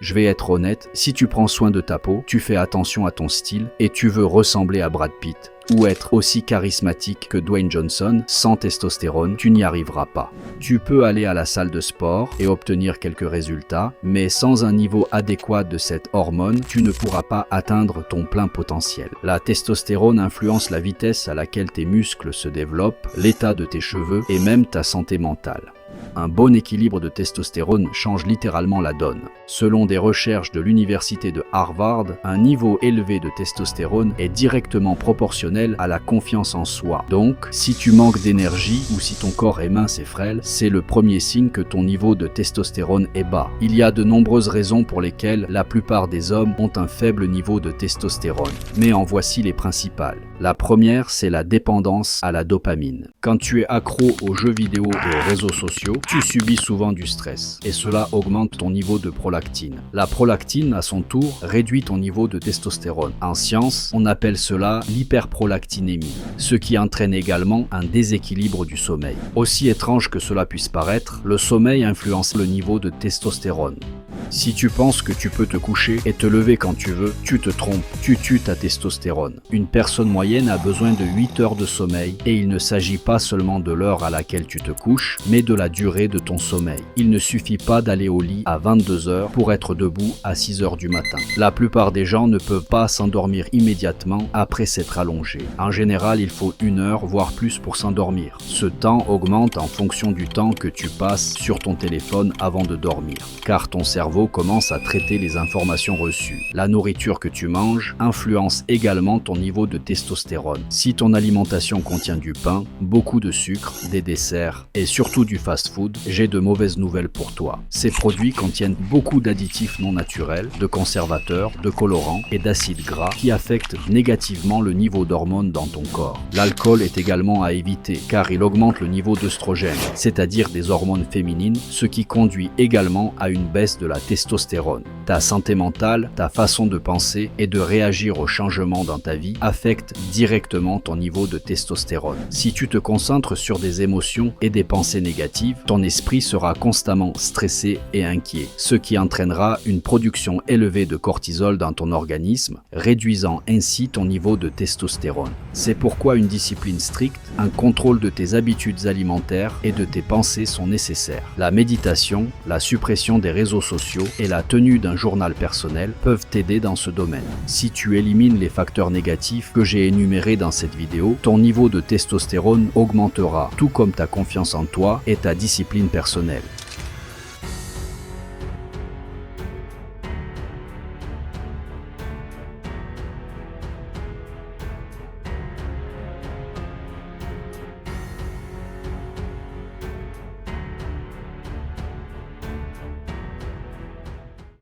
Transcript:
Je vais être honnête, si tu prends soin de ta peau, tu fais attention à ton style et tu veux ressembler à Brad Pitt ou être aussi charismatique que Dwayne Johnson, sans testostérone, tu n'y arriveras pas. Tu peux aller à la salle de sport et obtenir quelques résultats, mais sans un niveau adéquat de cette hormone, tu ne pourras pas atteindre ton plein potentiel. La testostérone influence la vitesse à laquelle tes muscles se développent, l'état de tes cheveux et même ta santé mentale. Un bon équilibre de testostérone change littéralement la donne. Selon des recherches de l'université de Harvard, un niveau élevé de testostérone est directement proportionnel à la confiance en soi. Donc, si tu manques d'énergie ou si ton corps est mince et frêle, c'est le premier signe que ton niveau de testostérone est bas. Il y a de nombreuses raisons pour lesquelles la plupart des hommes ont un faible niveau de testostérone. Mais en voici les principales. La première, c'est la dépendance à la dopamine. Quand tu es accro aux jeux vidéo et aux réseaux sociaux, tu subis souvent du stress et cela augmente ton niveau de prolactine. La prolactine, à son tour, réduit ton niveau de testostérone. En science, on appelle cela l'hyperprolactinémie, ce qui entraîne également un déséquilibre du sommeil. Aussi étrange que cela puisse paraître, le sommeil influence le niveau de testostérone. Si tu penses que tu peux te coucher et te lever quand tu veux, tu te trompes, tu tues ta testostérone. Une personne moyenne a besoin de 8 heures de sommeil et il ne s'agit pas seulement de l'heure à laquelle tu te couches, mais de la durée de ton sommeil. Il ne suffit pas d'aller au lit à 22 heures pour être debout à 6 heures du matin. La plupart des gens ne peuvent pas s'endormir immédiatement après s'être allongés. En général, il faut 1 heure, voire plus pour s'endormir. Ce temps augmente en fonction du temps que tu passes sur ton téléphone avant de dormir, car ton cerveau commence à traiter les informations reçues. La nourriture que tu manges influence également ton niveau de testostérone. Si ton alimentation contient du pain, beaucoup de sucre, des desserts et surtout du fast-food, j'ai de mauvaises nouvelles pour toi. Ces produits contiennent beaucoup d'additifs non naturels, de conservateurs, de colorants et d'acides gras qui affectent négativement le niveau d'hormones dans ton corps. L'alcool est également à éviter car il augmente le niveau d'œstrogène, c'est-à-dire des hormones féminines, ce qui conduit également à une baisse de la testostérone. Ta santé mentale, ta façon de penser et de réagir aux changements dans ta vie affectent directement ton niveau de testostérone. Si tu te concentres sur des émotions et des pensées négatives, ton esprit sera constamment stressé et inquiet, ce qui entraînera une production élevée de cortisol dans ton organisme, réduisant ainsi ton niveau de testostérone. C'est pourquoi une discipline stricte, un contrôle de tes habitudes alimentaires et de tes pensées sont nécessaires. La méditation, la suppression des réseaux sociaux et la tenue d'un journal personnel peuvent t'aider dans ce domaine. Si tu élimines les facteurs négatifs que j'ai énumérés dans cette vidéo, ton niveau de testostérone augmentera, tout comme ta confiance en toi et ta discipline personnelle.